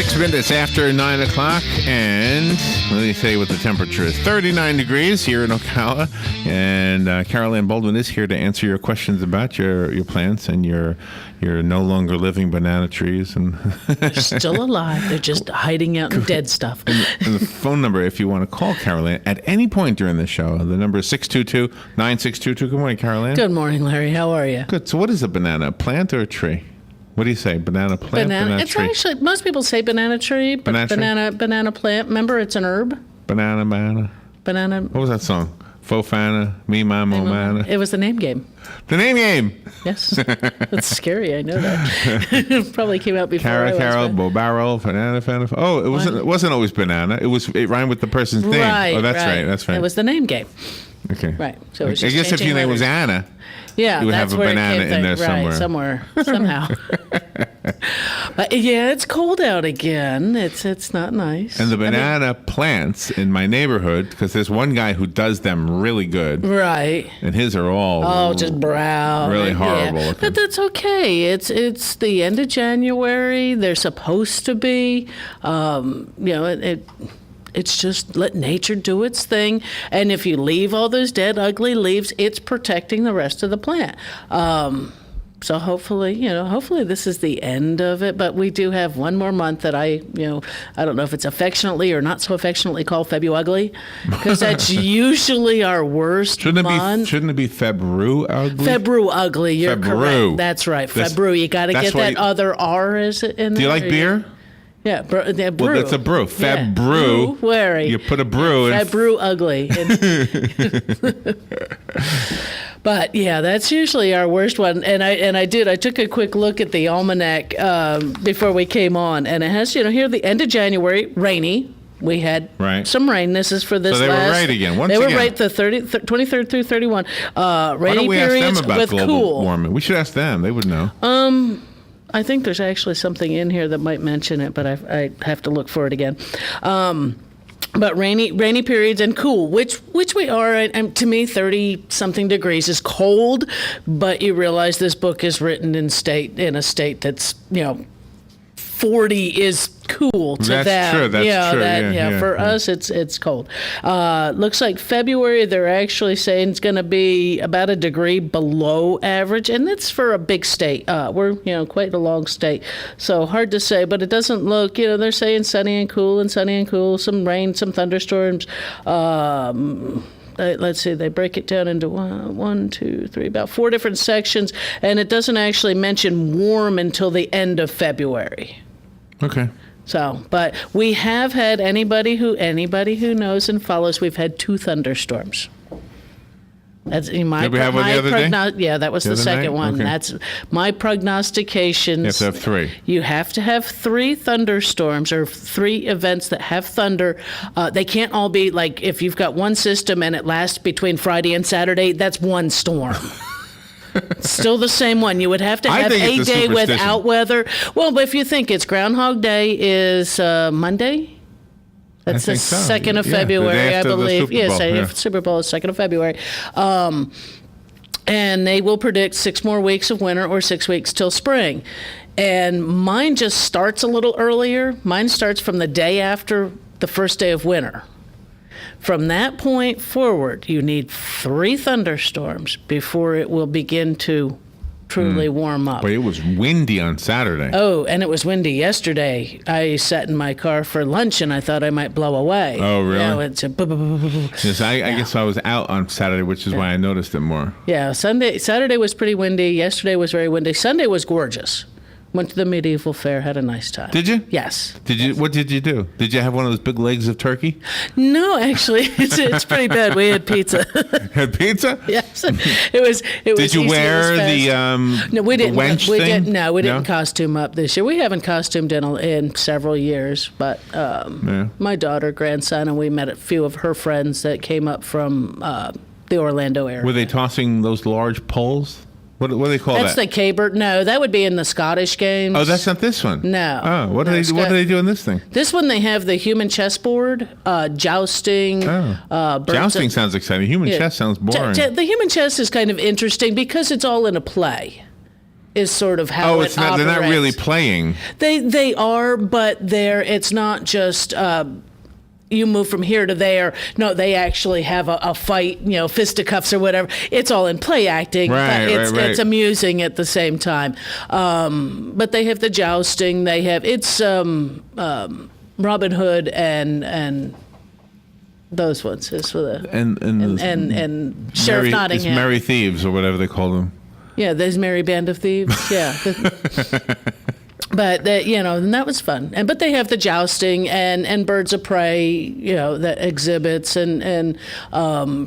6 minutes after 9 o'clock, and let me say what the temperature is. 39 degrees here in Ocala, and Carol Ann Baldwin is here to answer your questions about your plants and your no longer living banana trees. And They're still alive. They're just hiding out in dead stuff. And the phone number, if you want to call Carol Ann at any point during the show, the number is 622-9622. Good morning, Carol Ann. Good morning, Larry. How are you? Good. So what is a banana, a plant or a tree? What do you say? Banana plant, banana It's tree? actually, most people say banana tree, but banana plant. Remember, it's an herb. Banana. What was that song? Fofana, Me, My, Mo, Mana. It was the name game. The name game. Yes. That's scary. I know that. It probably came out before I was. Carol, Bo Barrel, Banana. Oh, it wasn't always banana. It rhymed with the person's name. Right. Oh, that's right. It was the name game. Okay. Right. So I guess if your name was Anna, yeah, you would that's have a where banana it came in there right, somewhere. somehow. But yeah, it's cold out again. It's not nice. And the banana plants in my neighborhood, because there's one guy who does them really good. Right. And his are all just brown. really horrible. Yeah. But that's okay. It's the end of January. They're supposed to be. It's just let nature do its thing. And if you leave all those dead, ugly leaves, it's protecting the rest of the plant. So hopefully this is the end of it. But we do have one more month that I don't know if it's affectionately or not so affectionately called February, because that's usually our worst month. Shouldn't it be February ugly? February ugly. You're February. correct. That's right. February. You got to get that other R. Is it in there? Do you like beer? Yeah, brew. Well, that's a brew. February. February. You put a brew in. February ugly. But yeah, that's usually our worst one. And I took a quick look at the almanac before we came on, and it has here the end of January, rainy. We had some rain. This is for this so they last. Were right again. They were right the 23rd through 31. Rainy periods with global cool warming? We should ask them. They would know. I think there's actually something in here that might mention it, but I have to look for it again. But rainy periods and cool, which we are. And to me, 30-something degrees is cold, but you realize this book is written in a state that's 40 is cool to that's that. True. That's true. Yeah, for us, it's cold. Looks like February, they're actually saying it's going to be about a degree below average, and that's for a big state. We're, quite a long state, so hard to say, but it doesn't look, they're saying sunny and cool, some rain, some thunderstorms. Let's see, they break it down into one, two, three, about 4 different sections, and it doesn't actually mention warm until the end of February. Okay. So, but we have had anybody who knows and follows, we've had 2 thunderstorms. That's Did we have one the other day? Yeah, that was the second one. Okay. That's my prognostications. You have to have 3. You have to have 3 thunderstorms or 3 events that have thunder. They can't all be like if you've got one system and it lasts between Friday and Saturday, that's one storm. Still the same one. You would have to have a day without weather. Well, but if you think it's Groundhog Day is Monday. That's the 2nd of February, I believe. Yes, Super Bowl is 2nd of February. And they will predict 6 more weeks of winter or 6 weeks till spring. And mine just starts a little earlier. Mine starts from the day after the first day of winter. From that point forward, you need 3 thunderstorms before it will begin to truly warm up. But it was windy on Saturday. Oh, and it was windy yesterday. I sat in my car for lunch and I thought I might blow away. Oh, really? It's a Yes, I guess I was out on Saturday, which is why I noticed it more. Yeah, Saturday was pretty windy. Yesterday was very windy. Sunday was gorgeous. Went to the medieval fair, had a nice time. Did you? Yes. What did you do? Did you have one of those big legs of turkey? No, actually, it's pretty bad. We had pizza. Had pizza? Yes. It was. Did you wear No, we didn't. Wench we thing? didn't. No, we didn't costume up this year. We haven't costumed in several years, but my daughter, grandson, and we met a few of her friends that came up from the Orlando area. Were they tossing those large poles? What do they call That's that? the caber. No, that would be in the Scottish games. Oh, that's not this one. No. Oh, what do they do in this thing? This one they have the human chessboard, jousting. Jousting sounds exciting. Human chess sounds boring. The human chess is kind of interesting because it's all in a play. is sort of how it it's not. They're not really operates. playing. They are, but it's not just you move from here to there. No, they actually have a fight, fisticuffs or whatever. It's all in play acting. Right, but it's right. amusing at the same time. But they have the jousting. They have Robin Hood and those ones is for the and Sheriff Nottingham. It's Merry Thieves or whatever they call them. Yeah, there's Merry Band of Thieves. Yeah. But and that was fun. But they have the jousting and Birds of Prey, that exhibits and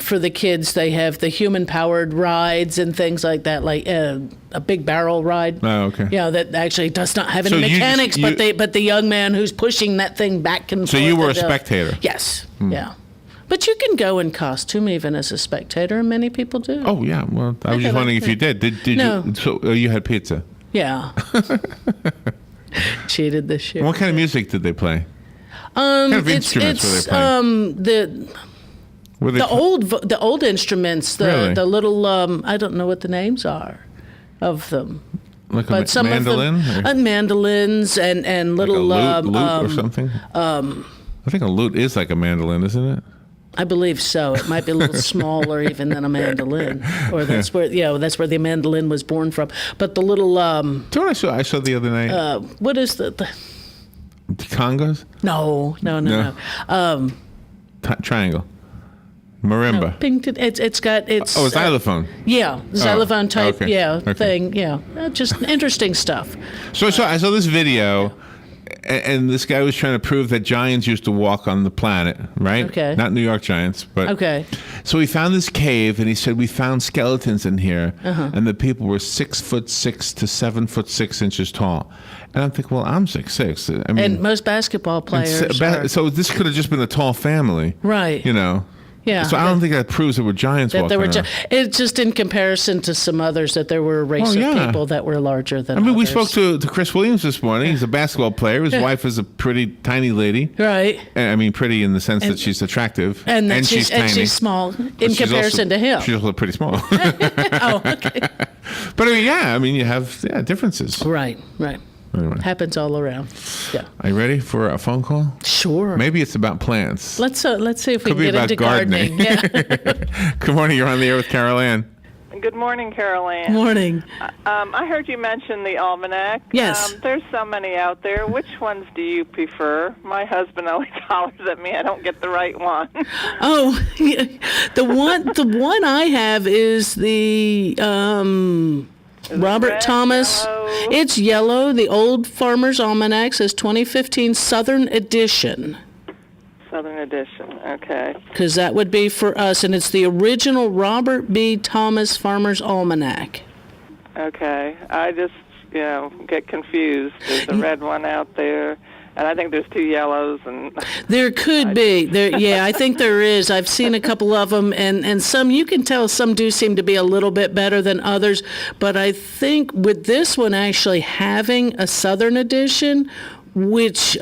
for the kids they have the human powered rides and things like that, like a big barrel ride. Oh, okay. That actually does not have any So mechanics, but the young man who's pushing that thing back and forth. So you were a spectator. Yes. Yeah. But you can go in costume even as a spectator, and many people do. Oh yeah. Well, I was just wondering if you did. Did No. you? So you had pizza. Yeah. Cheated this year. What kind of music did they play? What kind of instruments were they playing? The old instruments, Really? the little I don't know what the names are of them. Like But some mandolin? of them, mandolins and little like a lute or something? I think a lute is like a mandolin, isn't it? I believe so. It might be a little smaller even than a mandolin, or that's where the mandolin was born from. But the little Do you know what I saw the other night? what is the Congas? no. Triangle. Marimba. It's Oh, it's xylophone. yeah, xylophone type okay, okay. thing, just interesting stuff. So I saw this video, and this guy was trying to prove that giants used to walk on the planet, right? Okay. Not New York giants, but Okay. So he found this cave, and he said we found skeletons in here, and the people were 6'6" to 7'6" tall. And I'm thinking, well, I'm 6'6". I mean, And most basketball players are, so this could have just been a tall family, right. Yeah. So I don't think that proves there were giants that walking there were around. it's just in comparison to some others that there were a race Oh, yeah. of people that were larger than I mean, we others. spoke to Chris Williams this morning. He's a basketball player. His wife is a pretty tiny lady. Right. I mean, pretty in the sense that she's attractive. And that she's tiny. and she's small But in she's comparison also- to him. She's also pretty small. Oh, okay. But I mean, you have differences. Right. Anyway. Happens all around. Yeah. Are you ready for a phone call? Sure. Maybe it's about plants. Let's see if we Could can be get about into gardening. Yeah. Good morning. You're on the air with Carol Ann. Good morning, Carol Ann. Morning. I heard you mention the almanac. Yes. There's so many out there. Which ones do you prefer? My husband always hollers at me I don't get the right one. Oh, yeah. the one I have is the Robert red, Thomas. yellow? It's yellow. The Old Farmer's Almanac says 2015 Southern Edition. Southern Edition. Okay. Because that would be for us, and it's the original Robert B. Thomas Farmer's Almanac. Okay. I just, get confused. There's a red one out there, and I think there's two yellows. And There could be. I think there is. I've seen a couple of them, and some, you can tell some do seem to be a little bit better than others. But I think with this one actually having a Southern edition, which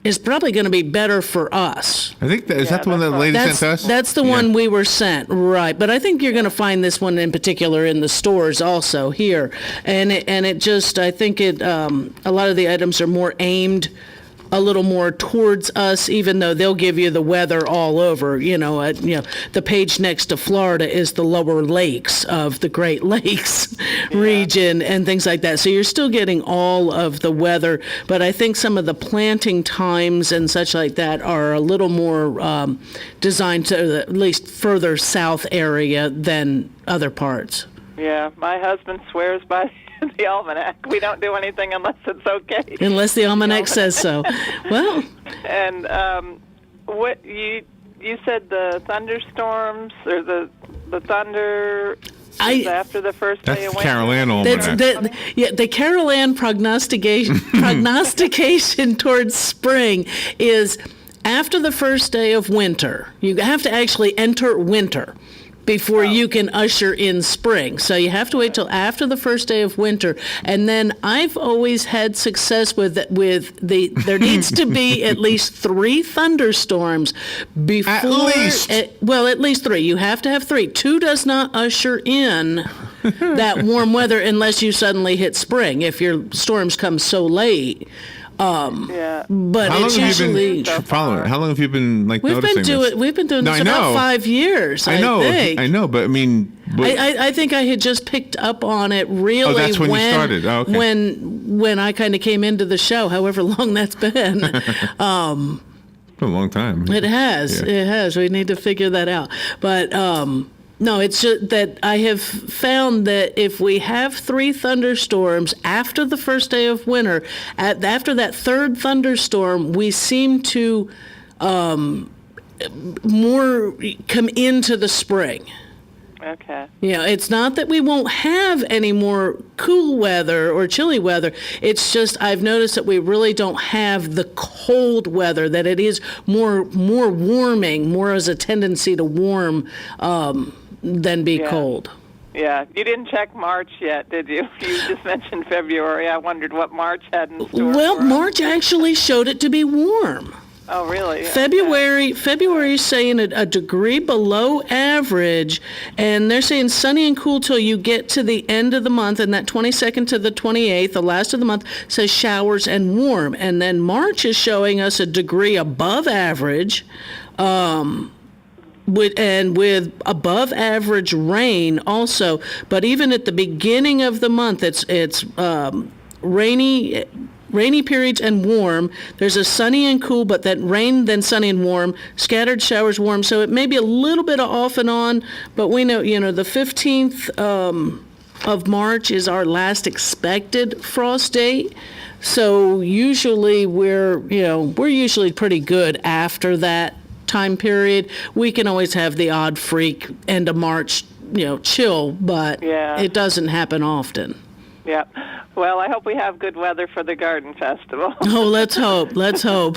is probably going to be better for us. I think is that the one that the lady sent to us? That's the one we were sent, right? But I think you're going to find this one in particular in the stores also here, and it just I think it a lot of the items are more aimed a little more towards us, even though they'll give you the weather all over. The page next to Florida is the lower lakes of the Great Lakes region and things like that. So you're still getting all of the weather, but I think some of the planting times and such like that are a little more designed to the, at least further south area than other parts. yeah, my husband swears by the almanac. We don't do anything unless it's okay. Unless the almanac says so. Well, And what you said the thunderstorms or the thunder is after the first day That's of the winter? Carol Ann almanac. the Carol Ann prognostication towards spring is after the first day of winter. You have to actually enter winter. before you can usher in spring. So you have to wait till after the first day of winter. And then I've always had success with there needs to be at least 3 thunderstorms before. At least. At least 3. You have to have 3. 2 does not usher in that warm weather unless you suddenly hit spring, if your storms come so late. But How long it's have you usually been following it? How long have you been noticing this? We've been doing this about 5 years. I know, but I mean, I think I had just picked up on it really. Oh, that's when you started. Oh, okay. When I kind of came into the show, however long that's been. A long time. It has. Yeah. It has. We need to figure that out. But no, it's just that I have found that if we have 3 thunderstorms after the first day of winter, after that 3rd thunderstorm, we seem to more come into the spring. Okay. It's not that we won't have any more cool weather or chilly weather. It's just I've noticed that we really don't have the cold weather, that it is more warming, more as a tendency to warm than be cold. Yeah. You didn't check March yet, did you? You just mentioned February. I wondered what March had in store. Well, March actually showed it to be warm. Oh, really? February is saying a degree below average, and they're saying sunny and cool till you get to the end of the month, and that 22nd to the 28th, the last of the month, says showers and warm. And then March is showing us a degree above average, with above average rain also. But even at the beginning of the month, it's rainy periods and warm. There's a sunny and cool, but then rain, then sunny and warm, scattered showers, warm. So it may be a little bit of off and on, but we know, the 15th of March is our last expected frost date. So usually we're usually pretty good after that time period. We can always have the odd freak end of March, chill, but it doesn't happen often. Yeah. Well, I hope we have good weather for the garden festival. Oh, let's hope. Let's hope.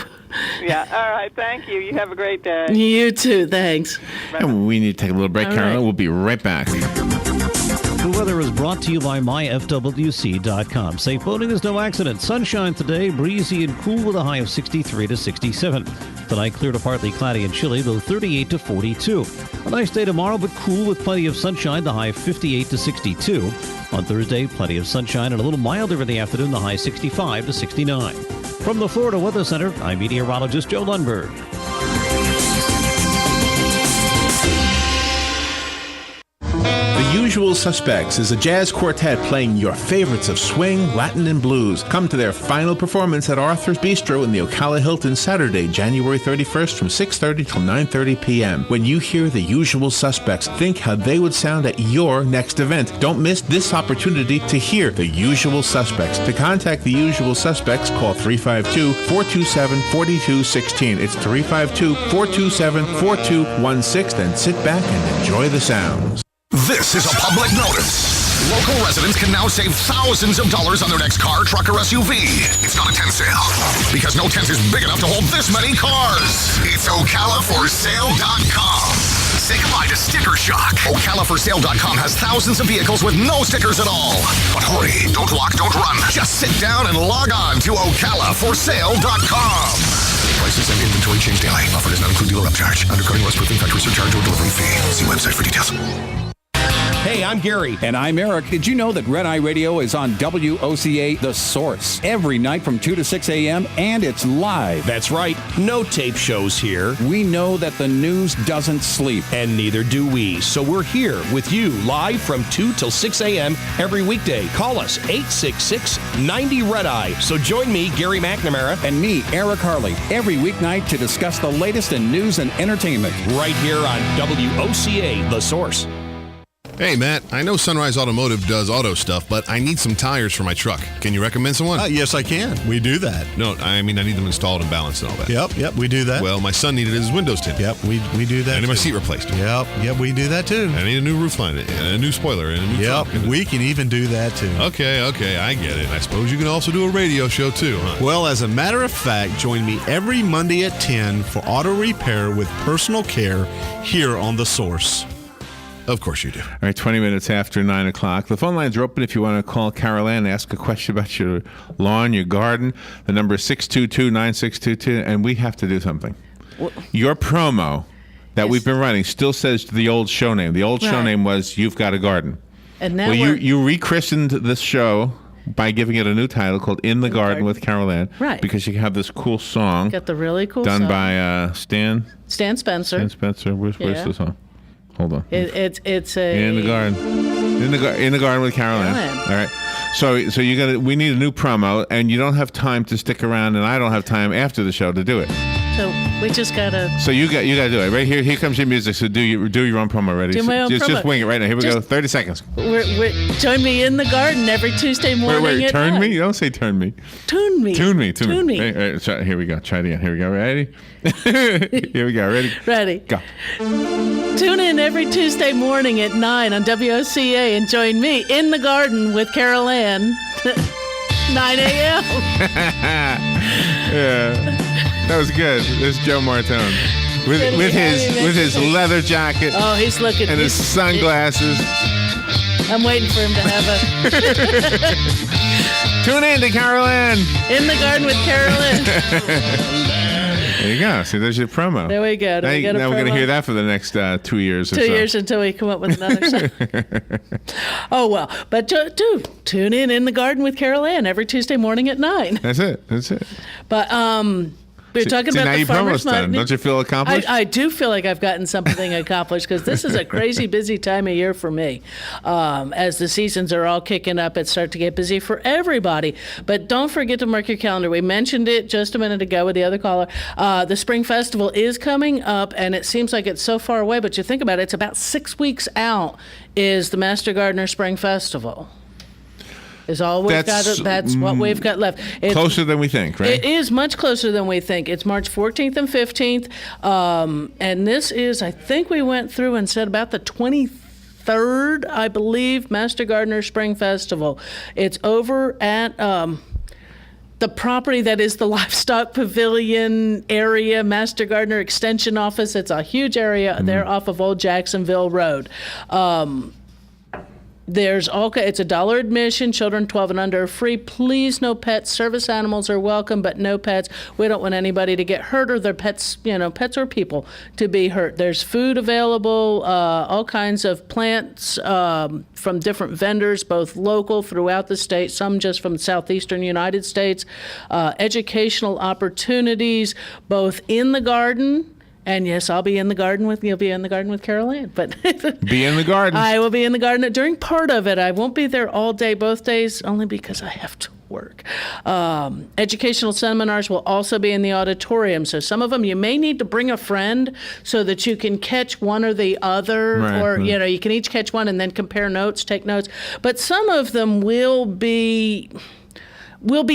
Yeah. All right. Thank you. You have a great day. You too. Thanks. And we need to take a little break, Carolyn. Right. We'll be right back. The weather is brought to you by myfwc.com. Safe boating is no accident. Sunshine today, breezy and cool with a high of 63 to 67. Tonight, clear to partly cloudy and chilly, though 38 to 42. A nice day tomorrow, but cool with plenty of sunshine, the high of 58 to 62. On Thursday, plenty of sunshine and a little milder in the afternoon, the high 65 to 69. From the Florida Weather Center, I'm meteorologist Joe Lundberg. The Usual Suspects is a jazz quartet playing your favorites of swing, Latin, and blues. Come to their final performance at Arthur's Bistro in the Ocala Hilton Saturday, January 31st from 6:30 till 9:30 p.m. When you hear The Usual Suspects, think how they would sound at your next event. Don't miss this opportunity to hear The Usual Suspects. To contact The Usual Suspects, call 352-427-4216. It's 352-427-4216, and sit back and enjoy the sounds. This is a public notice. Local residents can now save thousands of dollars on their next car, truck, or SUV. It's not a tent sale, because no tent is big enough to hold this many cars. It's OcalaForSale.com. Say goodbye to sticker shock. OcalaForSale.com has thousands of vehicles with no stickers at all. But hurry, don't walk, don't run. Just sit down and log on to OcalaForSale.com. Prices and inventory change daily. Offer does not include dealer upcharge. Undercutting, rust proofing, factory surcharge, or delivery fee. See website for details. Hey, I'm Gary. And I'm Eric. Did you know that Red Eye Radio is on WOCA The Source every night from 2 to 6 a.m. and it's live? That's right. No tape shows here. We know that the news doesn't sleep. And neither do we. So we're here with you live from 2 till 6 a.m. every weekday. Call us 866-90-RED-EYE. So join me, Gary McNamara. And me, Eric Harley, every weeknight to discuss the latest in news and entertainment. Right here on WOCA The Source. Hey, Matt, I know Sunrise Automotive does auto stuff, but I need some tires for my truck. Can you recommend someone? Yes, I can. We do that. No, I mean, I need them installed and balanced and all that. Yep, we do that. Well, my son needed his windows tinted. Yep, we do that. I need my too. seat replaced. Yep, we do that too. I need a new roof line, and a new spoiler, and a new Yep, trunk. we can even do that too. Okay, I get it. I suppose you can also do a radio show too, huh? Well, as a matter of fact, join me every Monday at 10 for auto repair with personal care here on The Source. Of course you do. All right, 20 minutes after 9 o'clock. The phone lines are open if you want to call Carol Ann and ask a question about your lawn, your garden. The number is 622-9622, and we have to do something. Your promo that we've been running still says the old show name. The old show name was You've Got a Garden. And now you rechristened this show by giving it a new title called In the Garden with Carol Ann. Right. Because you have this cool song. Got the really cool done song. by Stan Spencer. Stan Spencer. Where's the song? Hold on. It's a In the Garden. In the Garden with Carol Ann. All right. So we need a new promo, and you don't have time to stick around, and I don't have time after the show to do it. So we just gotta. So you got to do it right here. Here comes your music. So do your own promo. Ready? Do my own promo. Just wing it right now. Here we go. 30 seconds. Join me in the garden every Tuesday morning. Wait. At Turn 9. me. You don't say turn me. Tune me. Tune me. Hey, So here we go. Try it again. Here we go. Ready? Here we go. Ready? Ready. Go. Tune in every Tuesday morning at 9 on WOCA and join me in the garden with Carol Ann. 9 a.m. Yeah. That was good. This is Joe Martone with his leather jacket. Oh, he's looking. And his sunglasses. I'm waiting for him to have a. Tune in to Carol Ann. In the Garden with Carol Ann. There you go. See, there's your promo. There we go. Now we're going to hear that for the next 2 years or so. 2 years until we come up with another song. Oh, well. But tune in the Garden with Carol Ann every Tuesday morning at 9. That's it. But we're talking about now the your farmer's promo's done. market. Don't you feel accomplished? I do feel like I've gotten something accomplished because this is a crazy busy time of year for me. As the seasons are all kicking up, it starts to get busy for everybody. But don't forget to mark your calendar. We mentioned it just a minute ago with the other caller. The Spring Festival is coming up, and it seems like it's so far away. But you think about it, it's about 6 weeks out is the Master Gardener Spring Festival. Is all we've got. That's what we've got left. It's closer than we think, right? It is much closer than we think. It's March 14th and 15th, and this is, I think we went through and said about the 23rd, I believe, Master Gardener Spring Festival. It's over at the property that is the Livestock Pavilion area, Master Gardener Extension Office. It's a huge area there off of Old Jacksonville Road. It's $1 admission. Children 12 and under are free. Please, no pets. Service animals are welcome, but no pets. We don't want anybody to get hurt or their pets, pets or people to be hurt. There's food available, all kinds of plants from different vendors, both local throughout the state, some just from the southeastern United States. Educational opportunities, both in the garden. And yes, I'll be in the garden you'll be in the garden with Carol Ann. But be in the garden. I will be in the garden during part of it. I won't be there all day, both days, only because I have to work. Educational seminars will also be in the auditorium. So some of them you may need to bring a friend so that you can catch one or the other, you can each catch one and then compare notes, take notes. But some of them will be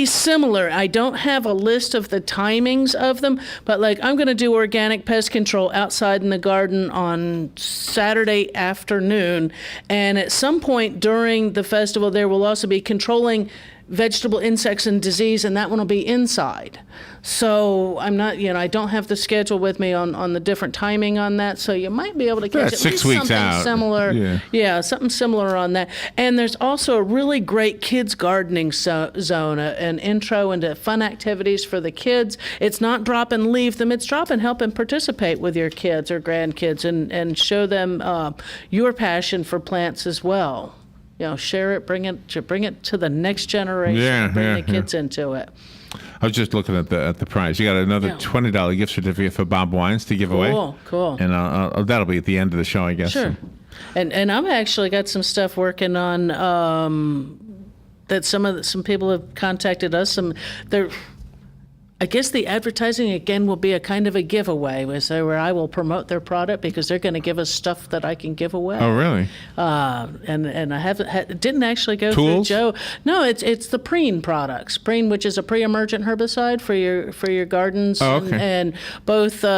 similar. I don't have a list of the timings of them, but I'm going to do organic pest control outside in the garden on Saturday afternoon. And at some point during the festival, there will also be controlling vegetable insects and disease, and that one will be inside. So I'm not, I don't have the schedule with me on the different timing on that. So you might be able to catch at 6 least weeks something out. Similar. Yeah, something similar on that. And there's also a really great kids gardening zone, an intro into fun activities for the kids. It's not drop and leave them. It's drop and help and participate with your kids or grandkids and show them your passion for plants as well. Share it, bring it to the next generation, bring the kids into it. I was just looking at the prize. You got another $20 gift certificate for Bob Wines to give away. Cool. And that'll be at the end of the show, I guess. Sure. And I've actually got some stuff working on that some people have contacted us. I guess the advertising, again, will be a kind of a giveaway where I will promote their product because they're going to give us stuff that I can give away. Oh, really? And I didn't actually go Tools? through Joe. No, it's the Preen products. Preen, which is a pre-emergent herbicide for your gardens. Oh, okay. And both, they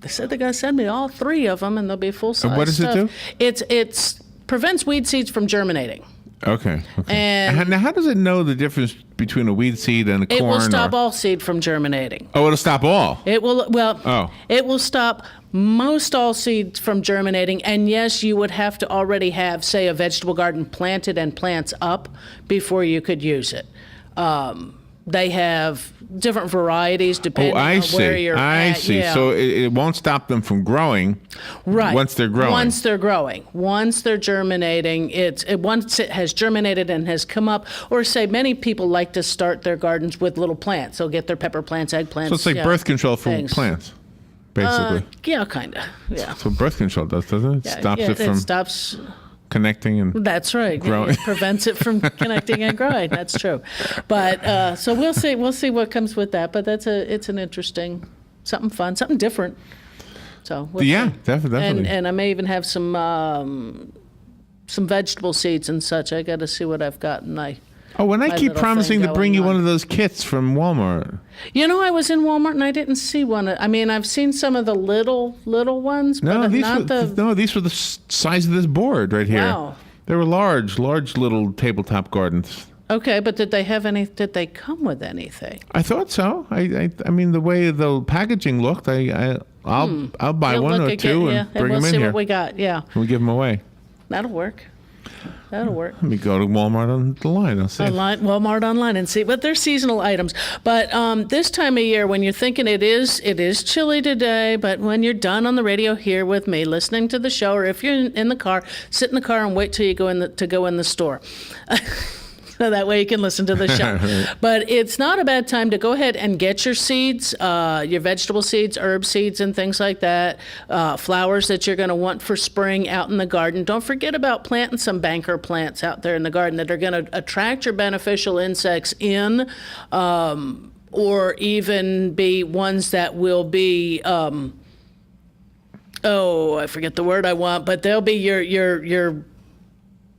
said they're going to send me all 3 of them, and they'll be full-size What does stuff. it do? It prevents weed seeds from germinating. Okay. And now, how does it know the difference between a weed seed and a corn? It will stop all seed from germinating. Oh, it'll stop all. It will. Well, It will stop most all seeds from germinating. And yes, you would have to already have, say, a vegetable garden planted and plants up before you could use it. They have different varieties depending on where you're at. I see. Yeah. So it won't stop them from growing. Right. Once they're growing. Once they're growing. Once they're germinating, once it has germinated and has come up, or say many people like to start their gardens with little plants. They'll get their pepper plants, eggplants. So it's like birth control for things. plants, basically. Yeah, kind of. Yeah. That's what birth control does, doesn't it? It stops connecting and that's right. growing. It prevents it from connecting and growing. That's true. But so we'll see what comes with that. But it's an interesting, something fun, something different. So we'll see. Definitely. And I may even have some vegetable seeds and such. I got to see what I've got. When I keep promising to bring you one of those kits from Walmart. I was in Walmart and I didn't see one. I mean, I've seen some of the little ones, but these were the size of this board right here. Wow. They were large little tabletop gardens. Okay, but did they come with anything? I thought so. I mean, the way the packaging looked, I'll buy one or two and bring them in here. We'll see what we got. Yeah. We'll give them away. That'll work. Let me go to Walmart on the line. I'll see. Walmart online and see. But they're seasonal items. But this time of year, when you're thinking it is chilly today, but when you're done on the radio here with me, listening to the show, or if you're in the car, sit in the car and wait till you go in the store. So that way you can listen to the show. But it's not a bad time to go ahead and get your seeds, your vegetable seeds, herb seeds, and things like that, flowers that you're going to want for spring out in the garden. Don't forget about planting some banker plants out there in the garden that are going to attract your beneficial insects in, or even be ones that will be, I forget the word I want, but they'll be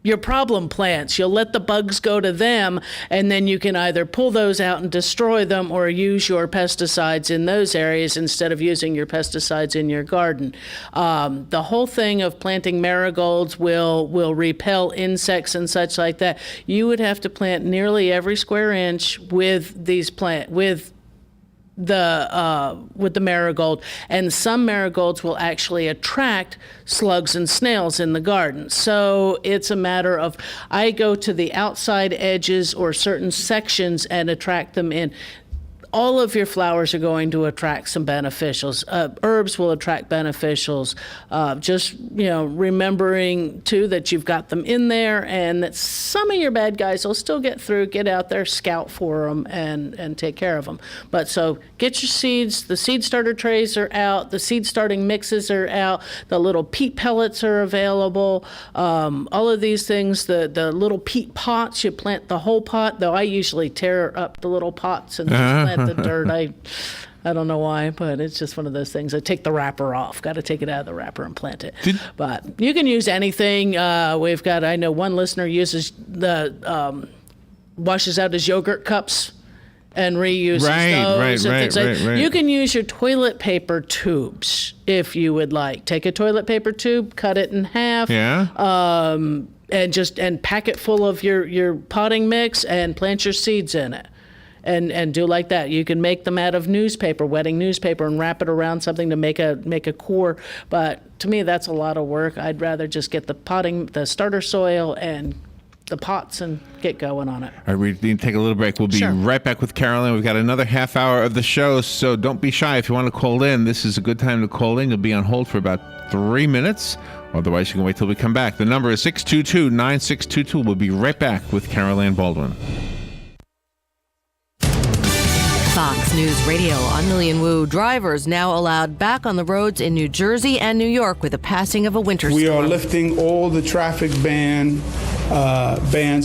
your problem plants. You'll let the bugs go to them, and then you can either pull those out and destroy them or use your pesticides in those areas instead of using your pesticides in your garden. The whole thing of planting marigolds will repel insects and such like that. You would have to plant nearly every square inch with the marigold, and some marigolds will actually attract slugs and snails in the garden. So it's a matter of, I go to the outside edges or certain sections and attract them in. All of your flowers are going to attract some beneficials. Herbs will attract beneficials. Just remembering too that you've got them in there, and that some of your bad guys will still get through. Get out there, scout for them, and take care of them. But so get your seeds. The seed starter trays are out. The seed starting mixes are out. The little peat pellets are available. All of these things. The little peat pots. You plant the whole pot. Though I usually tear up the little pots and just plant the dirt. I don't know why, but it's just one of those things. I take the wrapper off. Got to take it out of the wrapper and plant it. But you can use anything. I know one listener uses washes out his yogurt cups and reuses those and things like that. You can use your toilet paper tubes if you would like. Take a toilet paper tube, cut it in half. Yeah. And pack it full of your potting mix and plant your seeds in it. And do like that. You can make them out of newspaper, wetting newspaper, and wrap it around something to make a core. But to me, that's a lot of work. I'd rather just get the starter soil and the pots and get going on it. All right, we need to take a little break. We'll be right back with Carolyn. We've got another half hour of the show, so don't be shy. If you want to call in, this is a good time to call in. You'll be on hold for about 3 minutes. Otherwise, you can wait till we come back. The number is 622-9622. We'll be right back with Carol Ann Baldwin. Fox News Radio. I'm Lillian Wu. Drivers now allowed back on the roads in New Jersey and New York with the passing of a winter storm. We are lifting all the traffic bans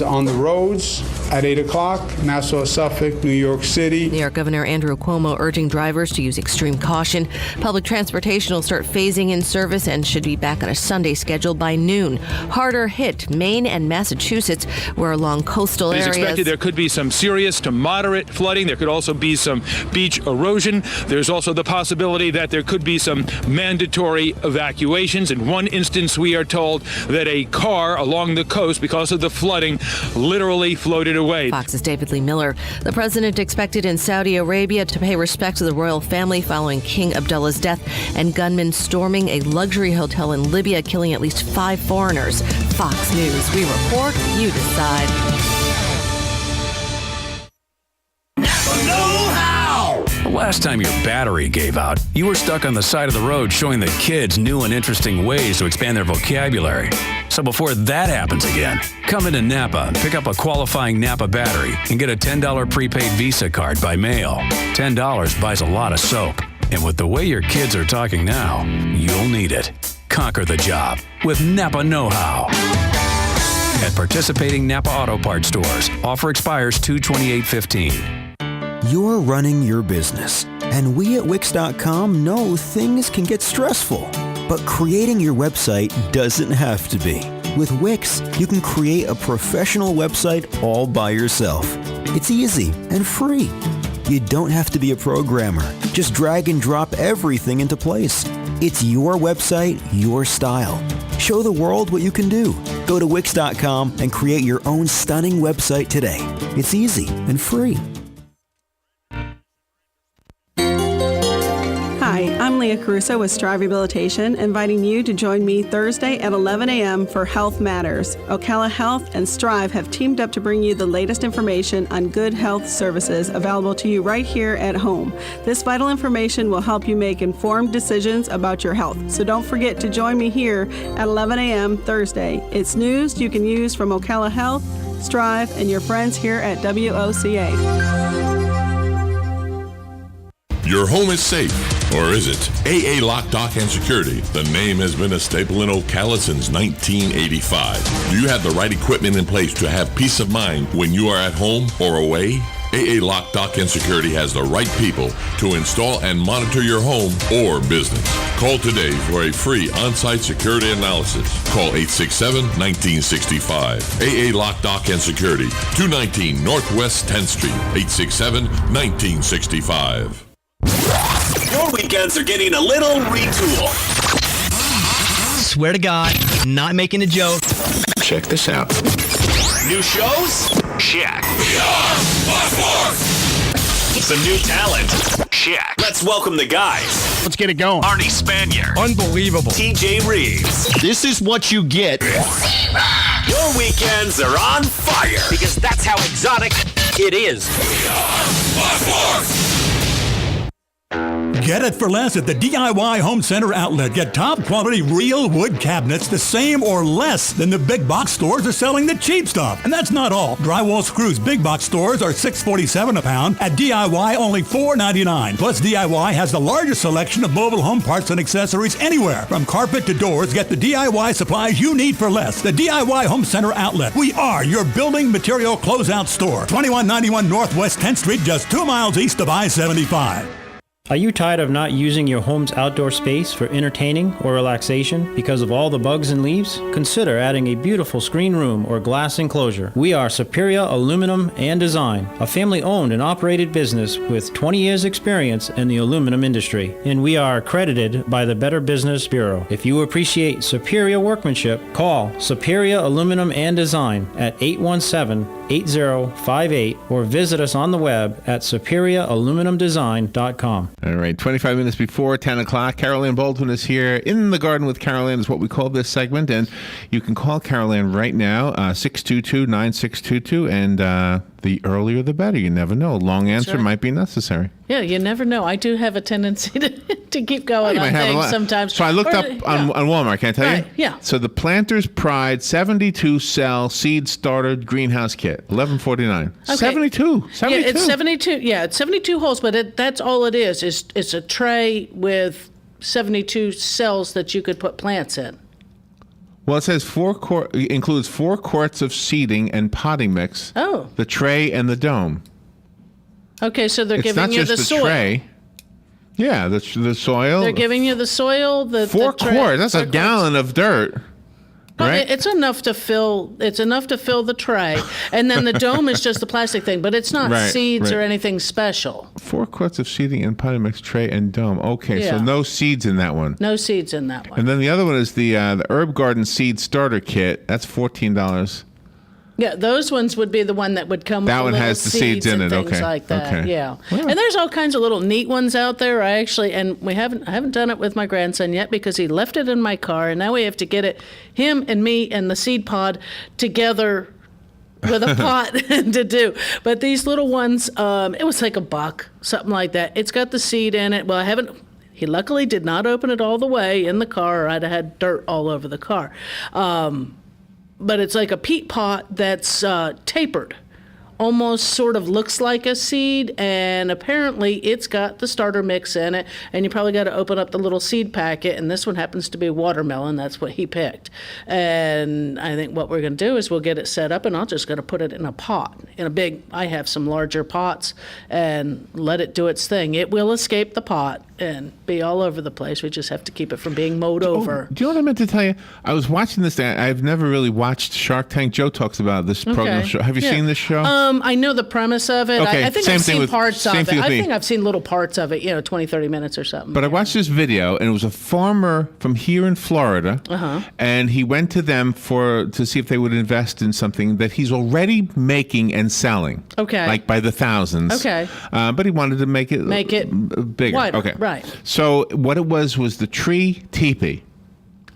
on the roads. At 8 o'clock, Nassau, Suffolk, New York City. New York Governor Andrew Cuomo urging drivers to use extreme caution. Public transportation will start phasing in service and should be back on a Sunday schedule by noon. Harder hit Maine and Massachusetts, where along coastal It is areas. expected there could be some serious to moderate flooding. There could also be some beach erosion. There's also the possibility that there could be some mandatory evacuations. In one instance, we are told that a car along the coast, because of the flooding, literally floated away. Fox's David Lee Miller. The president expected in Saudi Arabia to pay respect to the royal family following King Abdullah's death, and gunmen storming a luxury hotel in Libya, killing at least 5 foreigners. Fox News. We report, you decide. The last time your battery gave out, you were stuck on the side of the road showing the kids new and interesting ways to expand their vocabulary. So before that happens again, come into Napa and pick up a qualifying Napa battery and get a $10 prepaid Visa card by mail. $10 buys a lot of soap. And with the way your kids are talking now, you'll need it. Conquer the job with Napa Know-How. At participating Napa Auto Parts stores. Offer expires 2/28/15. You're running your business, and we at Wix.com know things can get stressful, but creating your website doesn't have to be. With Wix, you can create a professional website all by yourself. It's easy and free. You don't have to be a programmer. Just drag and drop everything into place. It's your website, your style. Show the world what you can do. Go to Wix.com and create your own stunning website today. It's easy and free. Hi, I'm Leah Caruso with Strive Rehabilitation, inviting you to join me Thursday at 11 a.m. for Health Matters. Ocala Health and Strive have teamed up to bring you the latest information on good health services available to you right here at home. This vital information will help you make informed decisions about your health. So don't forget to join me here at 11 a.m. Thursday. It's news you can use from Ocala Health, Strive, and your friends here at WOCA. Your home is safe, or is it? AA Lock, Dock, and Security. The name has been a staple in Ocala since 1985. Do you have the right equipment in place to have peace of mind when you are at home or away? AA Lock, Dock, and Security has the right people to install and monitor your home or business. Call today for a free on-site security analysis. Call 867-1965. AA Lock, Dock, and Security, 219 Northwest 10th Street, 867-1965. Your weekends are getting a little retool. Swear to God, not making a joke. Check this out. New shows? Check. Some new talent? Check. Let's welcome the guys. Let's get it going. Arnie Spanier. Unbelievable. TJ Reeves. This is what you get. Your weekends are on fire because that's how exotic it is. Get it for less at the DIY Home Center outlet. Get top quality real wood cabinets the same or less than the big box stores are selling the cheap stuff. And that's not all. Drywall screws big box stores are $6.47 a pound. At DIY, only $4.99. Plus, DIY has the largest selection of mobile home parts and accessories anywhere. From carpet to doors, get the DIY supplies you need for less. The DIY Home Center outlet. We are your building material closeout store. 2191 Northwest 10th Street, just 2 miles east of I-75. Are you tired of not using your home's outdoor space for entertaining or relaxation because of all the bugs and leaves? Consider adding a beautiful screen room or glass enclosure. We are Superior Aluminum and Design, a family-owned and operated business with 20 years experience in the aluminum industry, and we are accredited by the Better Business Bureau. If you appreciate superior workmanship, call Superior Aluminum and Design at 817-8058 or visit us on the web at superiораluminumdesign.com. All right, 25 minutes before 10 o'clock, Carol Ann Baldwin is here. In the Garden with Carol Ann is what we call this segment, and you can call Carol Ann right now, 622-9622, and the earlier the better. You never know. Long answer might be necessary. Yeah, you never know. I do have a tendency to keep going on things sometimes. So I looked up on Walmart, can I tell you? Yeah. So the Planter's Pride 72-cell seed starter greenhouse kit, $11.49. Okay. 72. Yeah, it's 72. Yeah, it's 72 holes, but that's all it is. It's a tray with 72 cells that you could put plants in. Well, it says includes 4 quarts of seeding and potting mix. Oh. The tray and the dome. Okay, so they're It's giving not you just the the soil. tray. Yeah, the soil. They're giving you the soil. 4 quarts. That's a gallon of dirt. Well, Right? it's enough to fill. It's enough to fill the tray, and then the dome is just the plastic thing, but it's not Right, seeds or right. anything special. 4 quarts of seeding and potting mix, tray and dome. Okay, so Yeah. no seeds in that one. No seeds in that one. And then the other one is the Herb Garden Seed Starter Kit. That's $14. Yeah, those ones would be the one that would come. That with one little has the seeds in and it, things okay, like that. okay. Yeah, Well. and there's all kinds of little neat ones out there. I haven't done it with my grandson yet because he left it in my car, and now we have to get it, him and me and the seed pod together with a pot to do. But these little ones, it was like $1, something like that. It's got the seed in it. Well, he luckily did not open it all the way in the car, or I'd have had dirt all over the car. But it's like a peat pot that's tapered. Almost sort of looks like a seed, and apparently it's got the starter mix in it, and you probably got to open up the little seed packet, and this one happens to be watermelon. That's what he picked. And I think what we're going to do is we'll get it set up, and I'm just going to put it in a pot, I have some larger pots, and let it do its thing. It will escape the pot and be all over the place. We just have to keep it from being mowed over. Do you know what I meant to tell you? I was watching this. I've never really watched Shark Tank. Joe talks about this program. Okay. Have you Yeah. seen this show? I know the premise of it. Okay, I think same I've thing seen with- parts of same it. thing with I me. think I've seen little parts of it, 20, 30 minutes or something. But I watched this video, and it was a farmer from here in Florida, and he went to them to see if they would invest in something that he's already making and selling. Okay. Like by the thousands. Okay. But he wanted to make it bigger. wider, Okay. right. So what it was the tree teepee.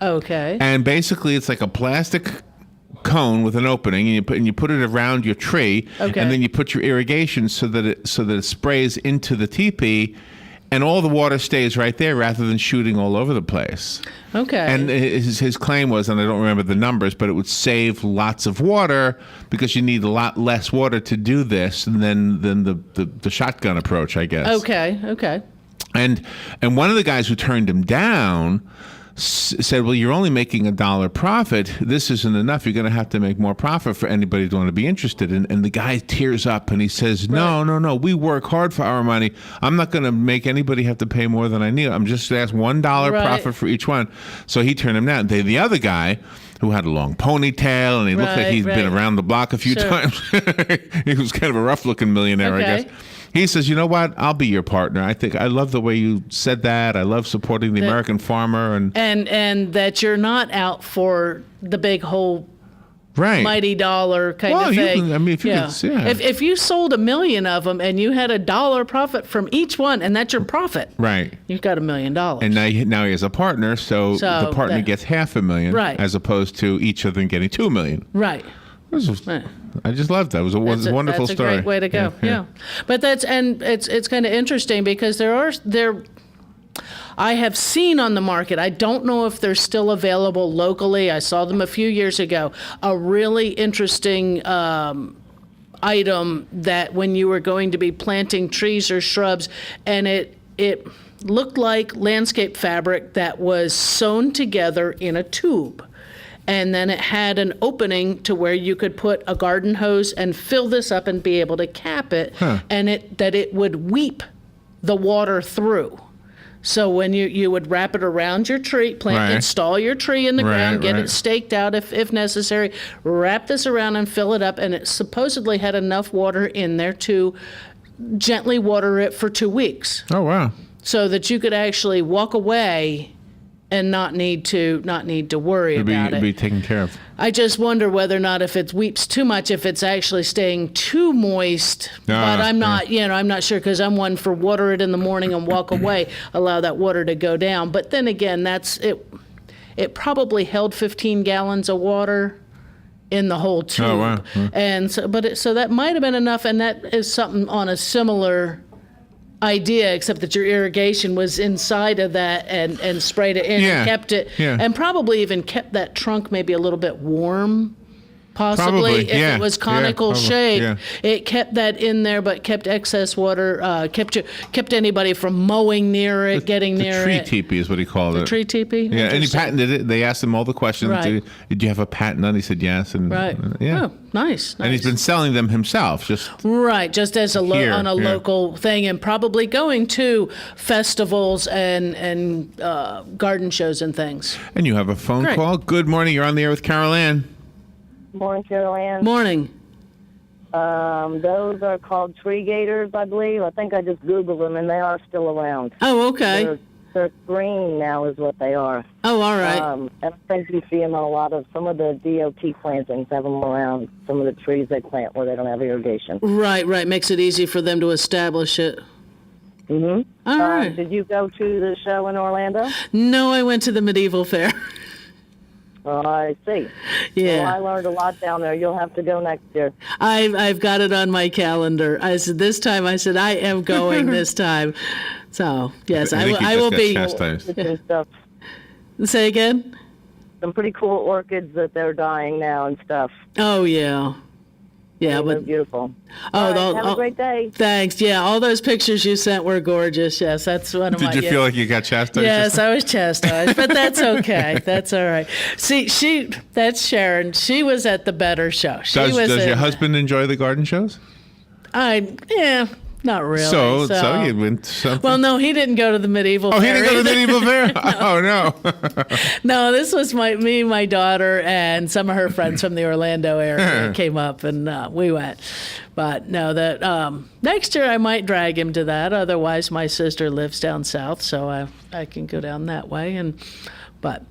Okay. And basically, it's like a plastic cone with an opening, and you put it around your tree, Okay. and then you put your irrigation so that it sprays into the teepee, and all the water stays right there rather than shooting all over the place. Okay. And his claim was, and I don't remember the numbers, but it would save lots of water because you need a lot less water to do this than the shotgun approach, I guess. Okay. And one of the guys who turned him down said, well, you're only making $1 profit. This isn't enough. You're going to have to make more profit for anybody to want to be interested. And the guy tears up and he says, no. We work hard for our money. I'm not going to make anybody have to pay more than I need. I'm just going to ask $1 Right. profit for each one. So he turned him down. The other guy, who had a long ponytail and he looked like he'd been around the block a few times. He was kind of a rough-looking millionaire, I Okay. guess. He says, you know what? I'll be your partner. I love the way you said that. I love supporting the American farmer. And that you're not out for the big whole Right. mighty dollar kind of thing. If you sold 1 million of them and you had $1 profit from each one, and that's your profit, Right. you've got $1 million. And now he has a partner, so So the partner that- gets $500,000, Right. as opposed to each of them getting $2 million. Right. I just loved that. It was a wonderful that's story. a great way to go. Yeah. But it's kind of interesting because I have seen on the market, I don't know if they're still available locally. I saw them a few years ago. A really interesting item that when you were going to be planting trees or shrubs, and it looked like landscape fabric that was sewn together in a tube. And then it had an opening to where you could put a garden hose and fill this up and be able to cap it, and it would weep the water through. So when you would wrap it around your tree, install your tree in the ground, get it staked out if necessary, wrap this around and fill it up, and it supposedly had enough water in there to gently water it for 2 weeks. Oh, wow. So that you could actually walk away and not need to worry about it. Be taken care of. I just wonder whether or not if it weeps too much, if it's actually staying too moist. But I'm not, I'm not sure, because I'm one for water it in the morning and walk away, allow that water to go down. But then again, that's it. It probably held 15 gallons of water in the whole tube. Oh, wow. And so that might have been enough, and that is something on a similar idea, except that your irrigation was inside of that and sprayed it in and kept it, and probably even kept that trunk maybe a little bit warm, Possibly, Probably, if yeah. it was Yeah, conical probably, shape, yeah. it kept that in there, but kept excess water, kept anybody from mowing near it, getting The near tree it. teepee is what he called it. Tree teepee? Yeah, and he Interesting. patented it. They asked him all the questions. Right. Did you have a patent on it? He said yes. And, Right. yeah. Oh, nice. And he's been selling them himself. Just Right, just as a Here, on a yeah. local thing, and probably going to festivals and garden shows and things. And you have a phone Great. call. Good morning. You're on the air with Carol Ann. Morning, Carol Ann. Morning. Those are called tree gators, I believe. I think I just Googled them, and they are still around. Oh, okay. They're green now is what they are. Oh, all right. And I think you see them on a lot of, some of the DOT plantings have them around some of the trees they plant where they don't have irrigation. Right. Makes it easy for them to establish it. Mm-hmm. All right. Did you go to the show in Orlando? No, I went to the medieval fair. Oh, I see. Yeah. Well, I learned a lot down there. You'll have to go next year. I've got it on my calendar. I said this time. I said I am going this time. So yes, I will be. And stuff. Say again. Some pretty cool orchids that they're dying now and stuff. Oh yeah. Yeah, They're but beautiful. Oh, All right, have a great day. Thanks. Yeah, all those pictures you sent were gorgeous. Yes, that's one of my. Did you feel like you got chastised? Yes, I was chastised, but that's okay. That's all right. See, that's Sharon. She was at the better show. Does your husband enjoy the garden shows? Not really. So you went to something? Well, no, he didn't go to the medieval fair. Oh, he didn't go to the either. medieval fair? Oh, no. No, this was me, my daughter, and some of her friends from the Orlando area came up, and we went. But no, next year I might drag him to that. Otherwise, my sister lives down south, so I can go down that way. But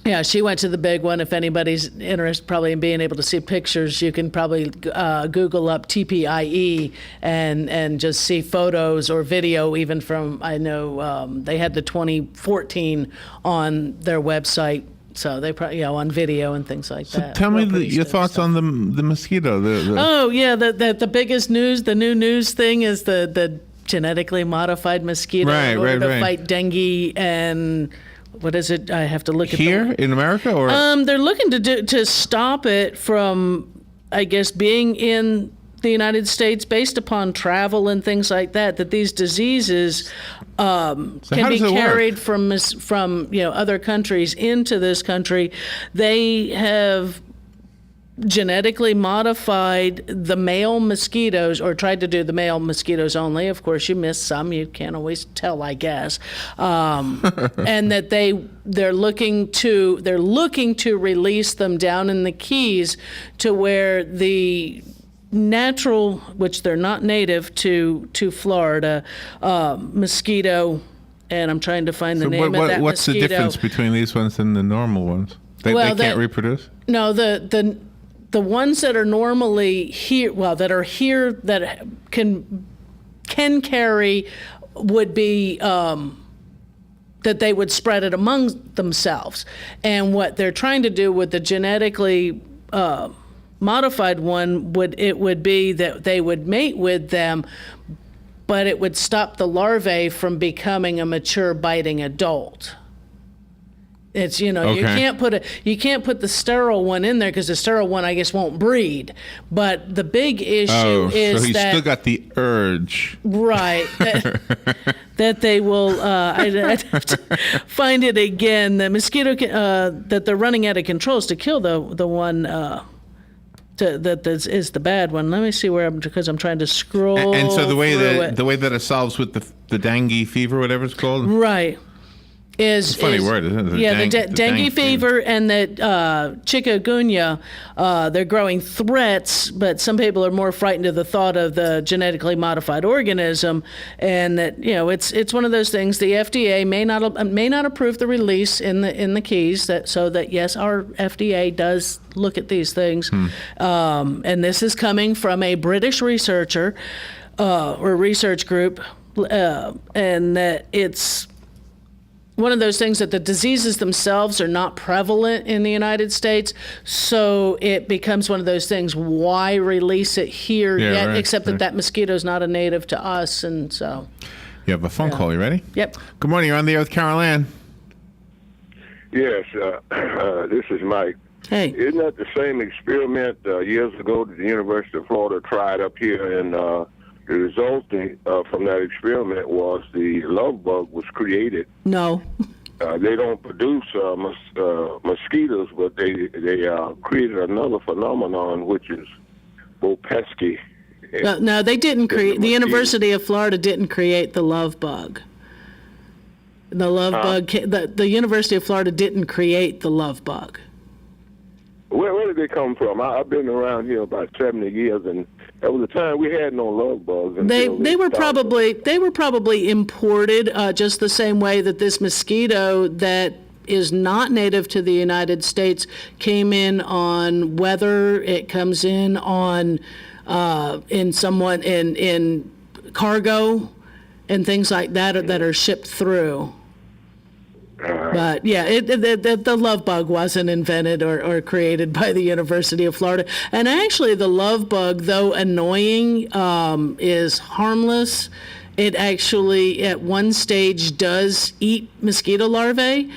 yeah, she went to the big one. If anybody's interested probably in being able to see pictures, you can probably Google up TPIE and just see photos or video even from, I know they had the 2014 on their website. So they probably, on video and things like that. Tell me your thoughts on the mosquito. Oh, yeah, the biggest news, the new news thing is the genetically modified mosquito in order to fight dengue and... What is it? I have to look at here in America, or they're looking to stop it from, I guess, being in the United States based upon travel and things like that. That these diseases can be carried from other countries into this country. They have genetically modified the male mosquitoes, or tried to do the male mosquitoes only. Of course, you miss some. You can't always tell, I guess. And that they're looking to release them down in the Keys to where the natural, which they're not native to Florida, mosquito. And I'm trying to find the name of that what's mosquito. the difference between these ones and the normal ones? They can't reproduce? No, the ones that are normally here, that can carry, would be that they would spread it among themselves. And what they're trying to do with the genetically modified one would be that they would mate with them, but it would stop the larvae from becoming a mature biting adult. It's you can't put the sterile one in there because the sterile one, I guess, won't breed. But the big issue is so he's that still got the urge, right? That they will. I'd have to find it again. The mosquito that they're running out of controls to kill the one that is the bad one. Let me see because I'm trying to scroll. And so the way through that it solves with the dengue fever, whatever it's called, right. It's a funny word, isn't it? The dengue fever and the chikungunya, they're growing threats, but some people are more frightened of the thought of the genetically modified organism, and that it's one of those things. The FDA may not approve the release in the Keys, so that yes, our FDA does look at these things, and this is coming from a British researcher or research group, and that it's one of those things that the diseases themselves are not prevalent in the United States, so it becomes one of those things. Why release it here yet? Right, except that mosquito is not a native to us, and so. You have a phone call. You ready? Yep. Good morning. You're on the air with Carol Ann. Yes, this is Mike. Hey. Isn't that the same experiment years ago that the University of Florida tried up here? And the result from that experiment was the love bug was created. No. They don't produce mosquitoes, but they created another phenomenon, which is more pesky. No, they didn't create. The University of Florida didn't create the love bug. The love bug. The University of Florida didn't create the love bug. Where did they come from? I've been around here about 70 years, and there was a time we had no love bugs. They were probably imported, just the same way that this mosquito that is not native to the United States came in on weather. It comes in on in cargo and things like that that are shipped through. But yeah, the love bug wasn't invented or created by the University of Florida. And actually, the love bug, though annoying, is harmless. It actually, at one stage, does eat mosquito larvae.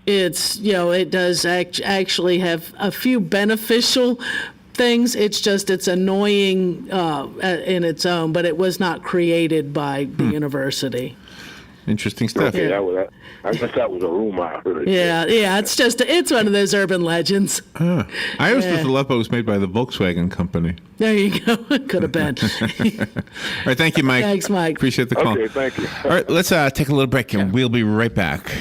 It does actually have a few beneficial things. It's annoying in its own, but it was not created by the university. Interesting stuff. Okay, I guess that was a rumor I heard. Yeah, it's one of those urban legends. I always thought the love bug was made by the Volkswagen company. There you go. Could have been. All right, thank you, Mike. Thanks, Mike. Appreciate the call. Okay, thank you. All right, let's take a little break, and we'll be right back.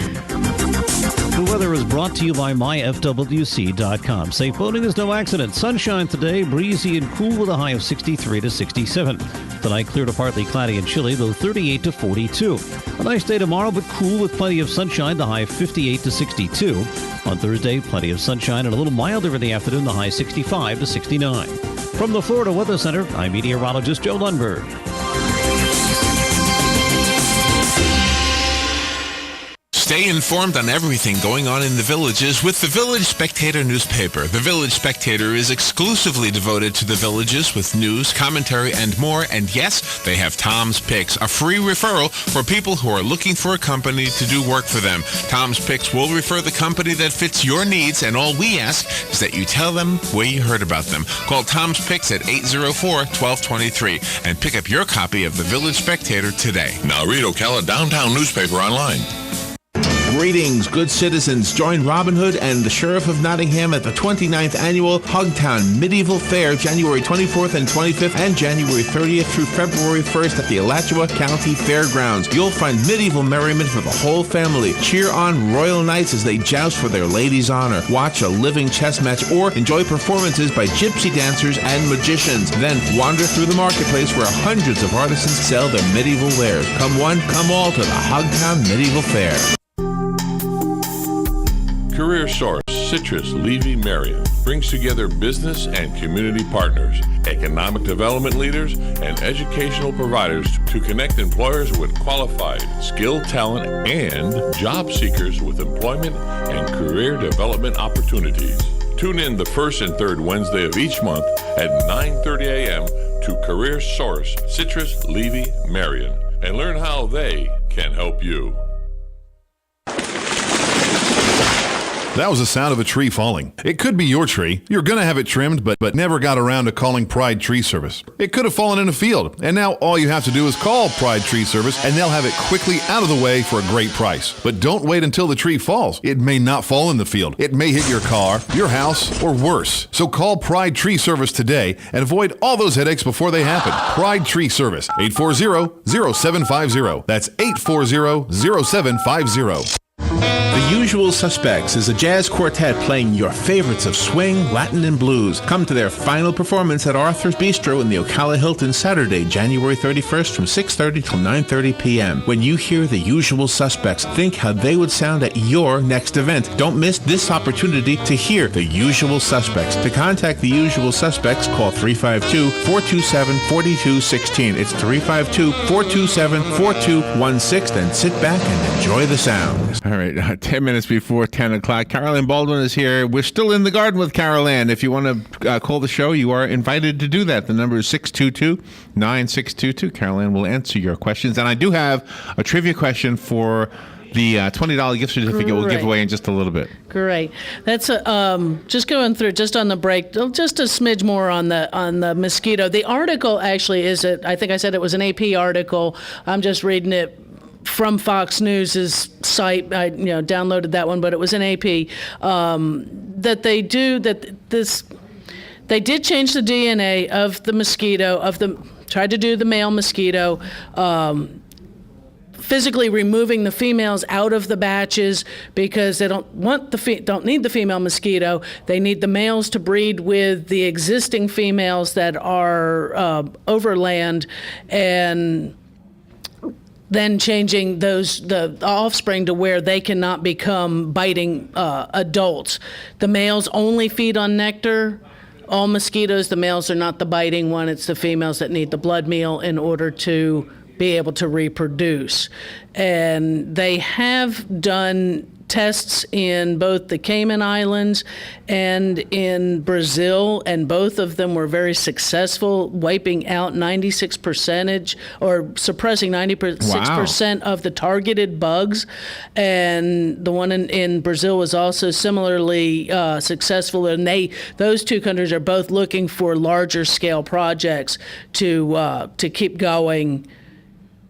The weather is brought to you by myfwc.com. Safe boating is no accident. Sunshine today, breezy and cool with a high of 63 to 67. Tonight, clear to partly cloudy and chilly, though 38 to 42. A nice day tomorrow, but cool with plenty of sunshine, the high of 58 to 62. On Thursday, plenty of sunshine and a little milder in the afternoon, the high 65 to 69. From the Florida Weather Center, I'm meteorologist Joe Lundberg. Stay informed on everything going on in the Villages with the Village Spectator newspaper. The Village Spectator is exclusively devoted to the Villages with news, commentary, and more. And yes, they have Tom's Picks, a free referral for people who are looking for a company to do work for them. Tom's Picks will refer the company that fits your needs, and all we ask is that you tell them where you heard about them. Call Tom's Picks at 804-1223 and pick up your copy of the Village Spectator today. Now read Ocala Downtown newspaper online. Greetings, good citizens. Join Robin Hood and the Sheriff of Nottingham at the 29th Annual Hogtown Medieval Fair, January 24th and 25th and January 30th through February 1st at the Alachua County Fairgrounds. You'll find medieval merriment for the whole family. Cheer on royal knights as they joust for their lady's honor. Watch a living chess match or enjoy performances by gypsy dancers and magicians. Then wander through the marketplace where hundreds of artisans sell their medieval wares. Come one, come all to the Hogtown Medieval Fair. Career Source Citrus Levy Marion brings together business and community partners, economic development leaders, and educational providers to connect employers with qualified, skilled talent and job seekers with employment and career development opportunities. Tune in the first and third Wednesday of each month at 9:30 a.m. to Career Source Citrus Levy Marion and learn how they can help you. That was the sound of a tree falling. It could be your tree. You're going to have it trimmed, but never got around to calling Pride Tree Service. It could have fallen in a field, and now all you have to do is call Pride Tree Service, and they'll have it quickly out of the way for a great price. But don't wait until the tree falls. It may not fall in the field. It may hit your car, your house, or worse. So call Pride Tree Service today and avoid all those headaches before they happen. Pride Tree Service, 840-0750. That's 840-0750. The Usual Suspects is a jazz quartet playing your favorites of swing, Latin, and blues. Come to their final performance at Arthur's Bistro in the Ocala Hilton Saturday, January 31st from 6:30 till 9:30 p.m. When you hear The Usual Suspects, think how they would sound at your next event. Don't miss this opportunity to hear The Usual Suspects. To contact The Usual Suspects, call 352-427-4216. It's 352-427-4216, and sit back and enjoy the sound. All right, 10 minutes before 10 o'clock. Carol Ann Baldwin is here. We're still in the garden with Carol Ann. If you want to call the show, you are invited to do that. The number is 622-9622. Carol Ann will answer your questions. And I do have a trivia question for the $20 gift certificate we'll give Great. away in just a little bit. Great. That's just going through just on the break, just a smidge more on the mosquito. The article actually I think I said it was an AP article. I'm just reading it from Fox News' site. I downloaded that one, but it was an AP they did change the DNA of the mosquito, tried to do the male mosquito, physically removing the females out of the batches because they don't need the female mosquito. They need the males to breed with the existing females that are overland, and then changing the offspring to where they cannot become biting adults. The males only feed on nectar. All mosquitoes, the males are not the biting one. It's the females that need the blood meal in order to be able to reproduce. And they have done tests in both the Cayman Islands and in Brazil, and both of them were very successful, wiping out 96% or suppressing 96% of the targeted bugs. And the one in Brazil was also similarly successful. And those two countries are both looking for larger scale projects to keep going.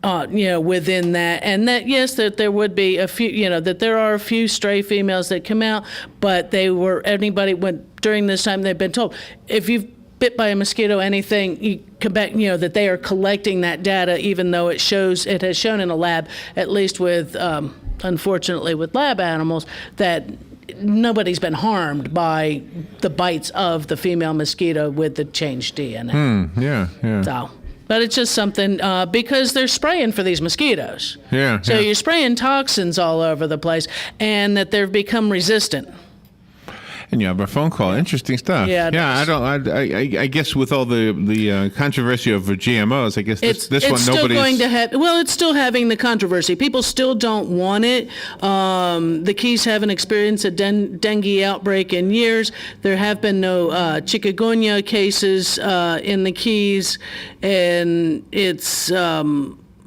Within that, and that yes, that there would be a few, that there are a few stray females that come out, but during this time they've been told, if you've bit by a mosquito, anything, you come back, that they are collecting that data, even though it has shown in a lab, at least with, unfortunately with lab animals, that nobody's been harmed by the bites of the female mosquito with the changed DNA. Yeah. So. But it's just something, because they're spraying for these mosquitoes. Yeah. So you're spraying toxins all over the place, and that they've become resistant. And you have a phone call. Interesting stuff. Yeah. I guess with all the controversy of GMOs, I guess this one it's still nobody's going to have. Well, it's still having the controversy. People still don't want it. The Keys haven't experienced a dengue outbreak in years. There have been no chikungunya cases in the Keys, and it's.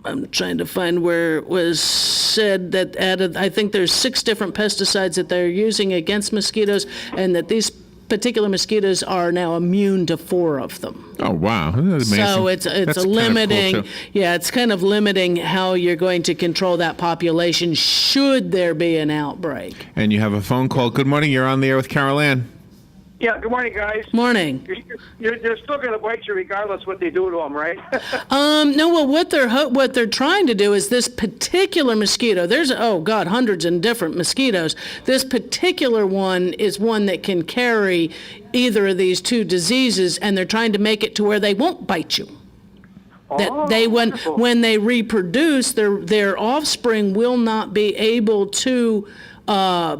I'm trying to find where it was said that I think there's 6 different pesticides that they're using against mosquitoes, and that these particular mosquitoes are now immune to 4 of them. Oh, wow. That's amazing. So it's limiting. Cool too. Yeah, it's kind of limiting how you're going to control that population should there be an outbreak. And you have a phone call. Good morning. You're on the air with Carol Ann. Yeah, good morning, guys. Morning. They're still going to bite you regardless what they do to them, right? No, well, what they're trying to do is this particular mosquito, there's, hundreds of different mosquitoes. This particular one is one that can carry either of these 2 diseases, and they're trying to make it to where they won't bite you. That when they reproduce, their offspring will not be able to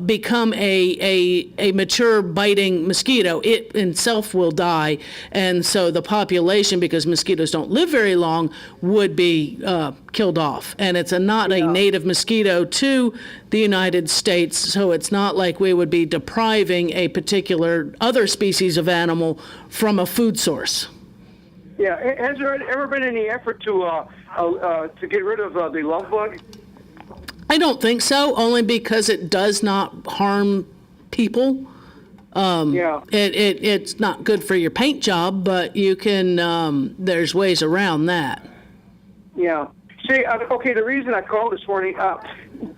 become a mature biting mosquito. It itself will die, and so the population, because mosquitoes don't live very long, would be killed off. And it's not a native mosquito to the United States, so it's not like we would be depriving a particular other species of animal from a food source. Yeah, has there ever been any effort to get rid of the love bug? I don't think so, only because it does not harm people. It's not good for your paint job, but you can, there's ways around that. Yeah. See, okay, the reason I called this morning,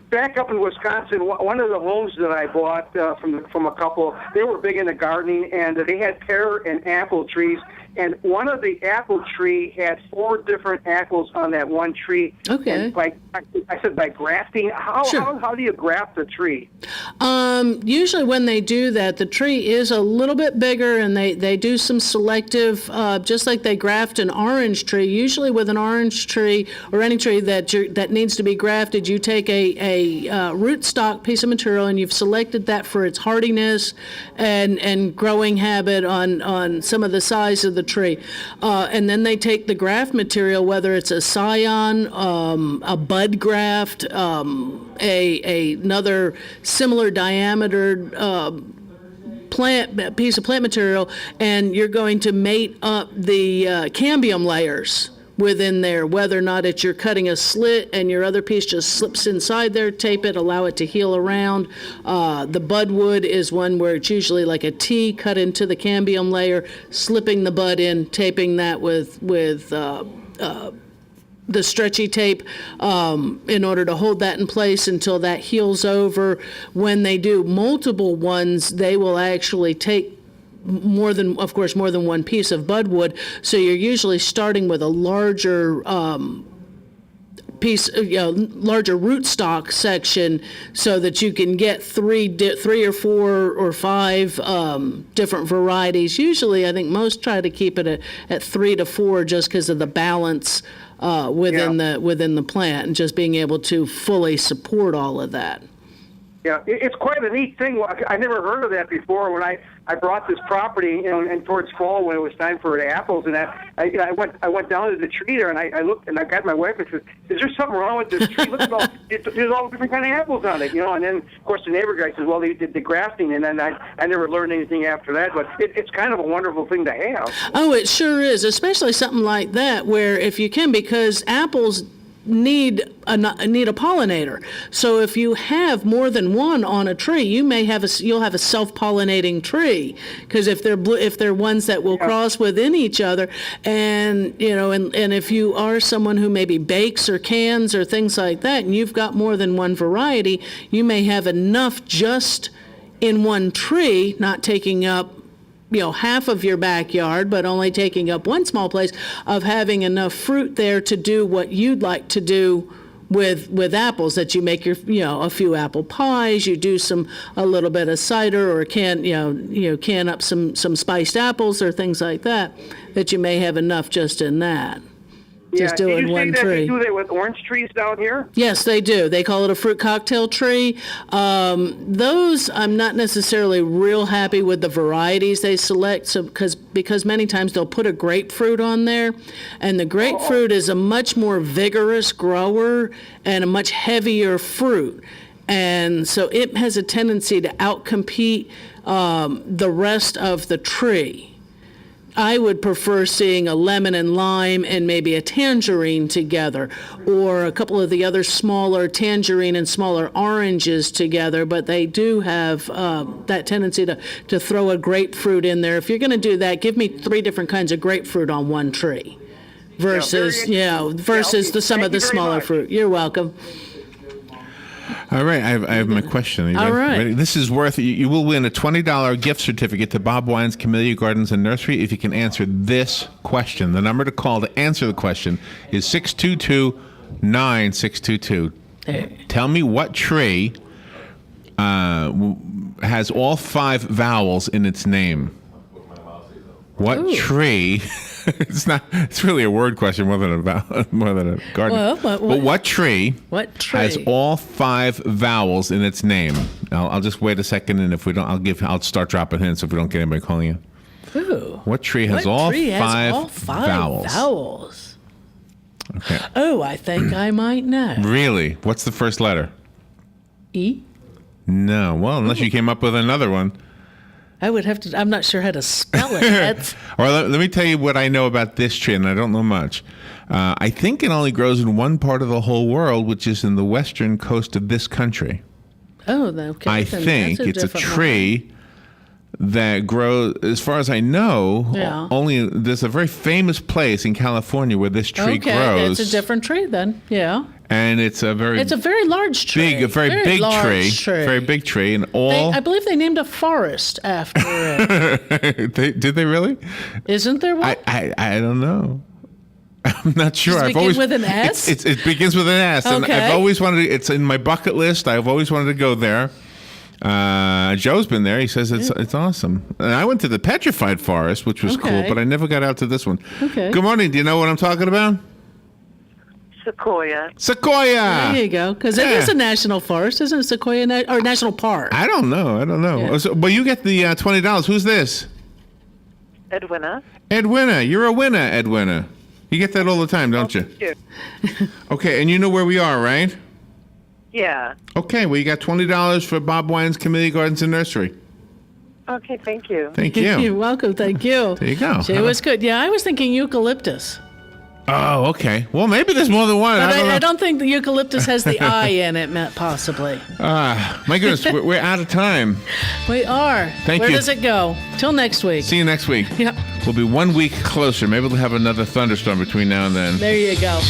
back up in Wisconsin, one of the homes that I bought from a couple, they were big into gardening, and they had pear and apple trees. And one of the apple tree had 4 different apples on that one tree. Okay. And I said by grafting. How do you graft a tree? Usually when they do that, the tree is a little bit bigger, and they do some selective, just like they graft an orange tree. Usually with an orange tree or any tree that needs to be grafted, you take a rootstock piece of material, and you've selected that for its hardiness and growing habit on some of the size of the tree. And then they take the graft material, whether it's a scion, a bud graft, another similar diameter piece of plant material, and you're going to mate up the cambium layers within there, whether or not it's you're cutting a slit and your other piece just slips inside there, tape it, allow it to heal around. The budwood is one where it's usually like a T cut into the cambium layer, slipping the bud in, taping that with the stretchy tape in order to hold that in place until that heals over. When they do multiple ones, they will actually take more than one piece of budwood. So you're usually starting with a larger piece, larger rootstock section, so that you can get three or four or five different varieties. Usually, I think most try to keep it at 3 to 4, just because of the balance within the plant and just being able to fully support all of that. Yeah, it's quite a neat thing. I never heard of that before. When I bought this property, and towards fall when it was time for the apples, and I went down to the tree there, and I looked, and I got my wife and said, "Is there something wrong with this tree? Look at all there's all different kind of apples on it, And then of course the neighbor guy says, "Well, they did the grafting," and then I never learned anything after that. But it's kind of a wonderful thing to have. Oh, it sure is, especially something like that, where if you can, because apples need a pollinator. So if you have more than one on a tree, you'll have a self-pollinating tree, because if they're ones that will cross within each other, and and if you are someone who maybe bakes or cans or things like that, and you've got more than one variety, you may have enough just in one tree, not taking up half of your backyard, but only taking up one small place, of having enough fruit there to do what you'd like to do with apples, that you make a few apple pies, you do a little bit of cider, or can up some spiced apples or things like that you may have enough just in that. Just doing one tree. They do that with orange trees down here? Yes, they do. They call it a fruit cocktail tree. Those, I'm not necessarily real happy with the varieties they select, because many times they'll put a grapefruit on there, and the grapefruit is a much more vigorous grower and a much heavier fruit. And so it has a tendency to outcompete the rest of the tree. I would prefer seeing a lemon and lime and maybe a tangerine together, or a couple of the other smaller tangerine and smaller oranges together, but they do have that tendency to throw a grapefruit in there. If you're going to do that, give me 3 different kinds of grapefruit on one tree versus some of the smaller fruit. You're welcome. All right, I have my question. Are you All right. ready? This is worth, you will win a $20 gift certificate to Bob Wine's Camellia Gardens and Nursery if you can answer this question. The number to call to answer the question is 622-9622. Tell me what tree has all 5 vowels in its name. What tree? It's really a word question more than a garden. Well, but what tree? What tree has all 5 vowels in its name? I'll just wait a second, and if we don't, I'll start dropping hints if we don't get anybody calling in. Ooh. What tree has all 5 vowels? Okay. Oh, I think I might know. Really? What's the first letter? E? No. Well, unless you came up with another one. I would have to. I'm not sure how to spell it. Or let me tell you what I know about this tree, and I don't know much. I think it only grows in one part of the whole world, which is in the western coast of this country. Oh, okay. I think it's a tree that grows, as far as I know, only there's a very famous place in California where this tree grows. It's a different tree then. Yeah. And it's a very large tree. Very big tree. Very big tree. And I believe they named a forest after it. Did they really? Isn't there one? I don't know. I'm not sure. Does it begin with an S? It begins with an S. Okay. And I've always wanted it's in my bucket list. I've always wanted to go there. Joe's been there. He says it's awesome. And I went to the Petrified Forest, which was cool, but I never got out to this one. Okay. Good morning. Do you know what I'm talking about? Sequoia. Sequoia. There you go. Because it is a national forest, isn't it? Sequoia or national park. I don't know. Yeah. Well, you get the $20. Who's this? Edwina. Edwina. You're a winner, Edwina. You get that all the time, don't you? Thank you. Okay, and you know where we are, right? Yeah. Okay, well, you got $20 for Bob Wine's Camellia Gardens and Nursery. Okay, thank you. Thank you. You're welcome. Thank you. There you go. It was good. Yeah, I was thinking eucalyptus. Oh, okay. Well, maybe there's more than one. But I don't know. I don't think the eucalyptus has the I in it, Matt, possibly. My goodness, we're out of time. We are. Thank Where you. does it go? Till next week. See you next week. Yep. We'll be 1 week closer. Maybe we'll have another thunderstorm between now and then. There you go.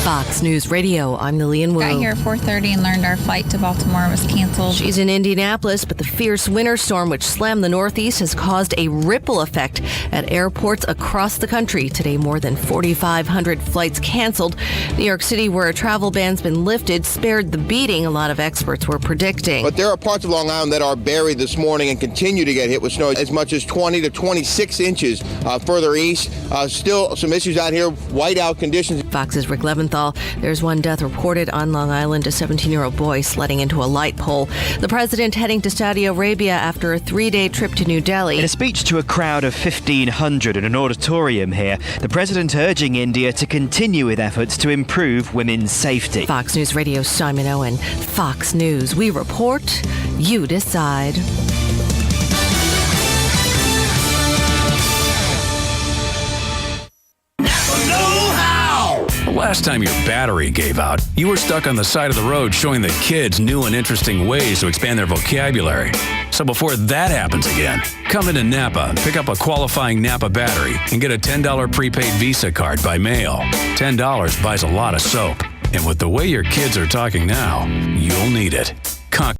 Fox News Radio, I'm Lillian Wu. Got here at 4:30 and learned our flight to Baltimore was canceled. She's in Indianapolis, but the fierce winter storm which slammed the Northeast has caused a ripple effect at airports across the country. Today, more than 4,500 flights canceled. New York City, where a travel ban's been lifted, spared the beating a lot of experts were predicting. But there are parts of Long Island that are buried this morning and continue to get hit with snow as much as 20 to 26 inches further east. Still some issues out here, whiteout conditions. Fox's Rick Leventhal. There's one death reported on Long Island, a 17-year-old boy sledding into a light pole. The president heading to Saudi Arabia after a 3-day trip to New Delhi. In a speech to a crowd of 1,500 in an auditorium here, the president urging India to continue with efforts to improve women's safety. Fox News Radio's Simon Owen. Fox News. We report, you decide. Last time your battery gave out, you were stuck on the side of the road showing the kids new and interesting ways to expand their vocabulary. So before that happens again, come into Napa, pick up a qualifying Napa battery, and get a $10 prepaid Visa card by mail. $10 buys a lot of soap. And with the way your kids are talking now, you'll need it.